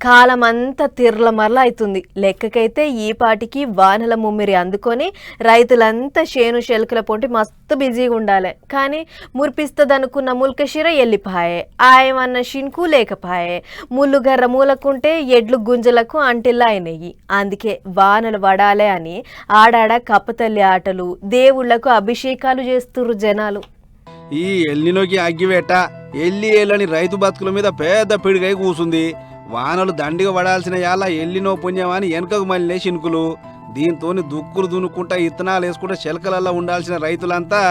కాలమంతా తిర్ల మరల అవుతుంది. లెక్కకైతే ఈ పాటికి వానల ముమ్మిరి అందుకొని రైతులంతా చేను శెలకల పొంటి మస్తు బిజీగా ఉండాలి. కానీ మురిపిస్తుందనుకున్న ముల్కశిర వెళ్ళిపాయే, ఆయమన్న షిన్కు లేకపాయే, ముళ్ళుగర్ర మూలకుంటే ఎడ్లు గుంజలకు అంటిల్లా అయినాయి. అందుకే వానలు పడాలే అని ఆడాడ కప్పతల్లి ఆటలు, దేవుళ్లకు అభిషేకాలు చేస్తుర్రు జనాలు. ఈ ఎల్లినోకి అగ్గివేట ఎల్లని రైతు బతుకుల మీద పెద్ద పిడిగై కూసుంది. వానలు దండిగా పడాల్సిన యాళ్ళ ఎల్లినో పుణ్యమని వెనకకు మళ్ళీ శినుకులు. దీంతోని దుక్కులు దున్నుకుంటా ఇత్తనాలు వేసుకుంటా శెలకలల్లో ఉండాల్సిన రైతులంతా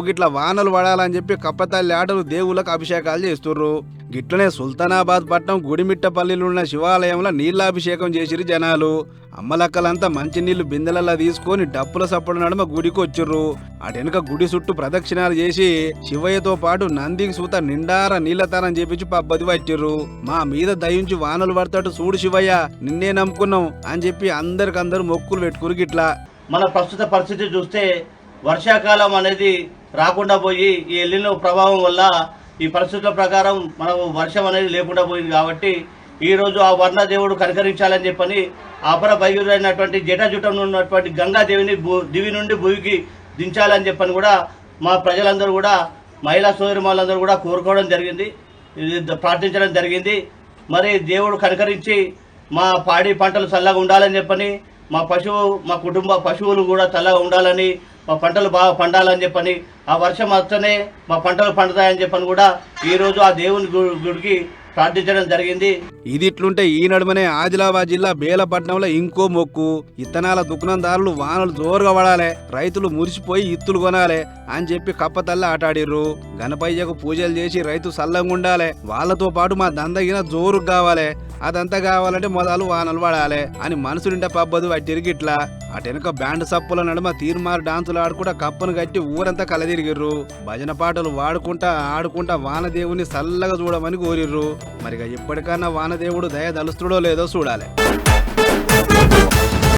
గిట్లా వానలు పడాలని చెప్పి కప్పతల్లి ఆటలు దేవుళ్ళకు అభిషేకాలు చేస్తుర్రు. గిట్లనే సుల్తానాబాద్ పట్నం గుడిమిట్టపల్లిలో ఉన్న శివాలయంలో నీళ్ళాభిషేకం చేసిరు జనాలు. అమ్మలక్కలంతా మంచినీళ్లు బిందెలల్లా తీసుకొని డప్పుల సప్పుడు నడుమ గుడికి వచ్చిర్రు. అటెనక గుడి చుట్టూ ప్రదక్షిణాలు చేసి శివయ్యతో పాటు నందికి సూత నిండార నీళ్లతానం చేపించి పబ్బది పట్టిర్రు. మా మీద దయించి వానలు పడతాడు చూడు శివయ్య, నిన్నే నమ్ముకున్నాం అని చెప్పి అందరికందరూ మొక్కులు పెట్టుకురు. గిట్లా మన ప్రస్తుత పరిస్థితి చూస్తే వర్షాకాలం అనేది రాకుండా పోయి ఈ ఎల్లినో ప్రభావం వల్ల ఈ పరిస్థితుల ప్రకారం మనకు వర్షం అనేది లేకుండా పోయింది. కాబట్టి ఈరోజు ఆ వర్ణదేవుడు కనికరించాలని చెప్పని అపర భైరుడైనటువంటి జటాజుటం ఉన్నటువంటి గంగాదేవిని దివి నుండి భూమికి దించాలని చెప్పని కూడా మా ప్రజలందరూ కూడా మహిళా సోదరిమాలందరూ కూడా కోరుకోవడం జరిగింది, ప్రార్థించడం జరిగింది. మరి దేవుడు కనికరించి మా పాడి పంటలు చల్లగా ఉండాలని చెప్పని, మా కుటుంబ పశువులు కూడా చల్లగా ఉండాలని, మా పంటలు బాగా పండాలని చెప్పని, ఆ వర్షం వస్తేనే మా పంటలు పండుతాయని చెప్పని కూడా ఈరోజు ఆ దేవుని గుడికి ప్రార్థించడం జరిగింది. ఇది ఇట్లుంటే ఈ నడుమనే ఆదిలాబాద్ జిల్లా బేలపట్నంలో ఇంకో మొక్కు. ఇత్తనాల దుకాణదారులు వానలు జోరుగా పడాలి, రైతులు మురిసిపోయి ఇత్తులు కొనాలి అని చెప్పి కప్పతల్లి ఆటాడిర్రు. గణపయ్యకు పూజలు చేసి రైతు సల్లంగా ఉండాలి, వాళ్ళతో పాటు మా దందగిన జోరుకు కావాలి, అదంతా కావాలంటే మొదలు వానలు పడాలి అని మనసు నిండా పబ్బదు పట్టిరిగిట్లా. అటెనక బ్యాండ్ సప్పుల నడుమ తీర్మారు డాన్సులు ఆడుకుంటా కప్పను కట్టి ఊరంతా కలదిరిగిర్రు. భజన పాటలు వాడుకుంటా ఆడుకుంటా వానదేవుని చల్లగా చూడమని కోరిర్రు. మరిగా ఇప్పటికన్నా వానదేవుడు దయ దలుస్తుడో లేదో చూడాలి.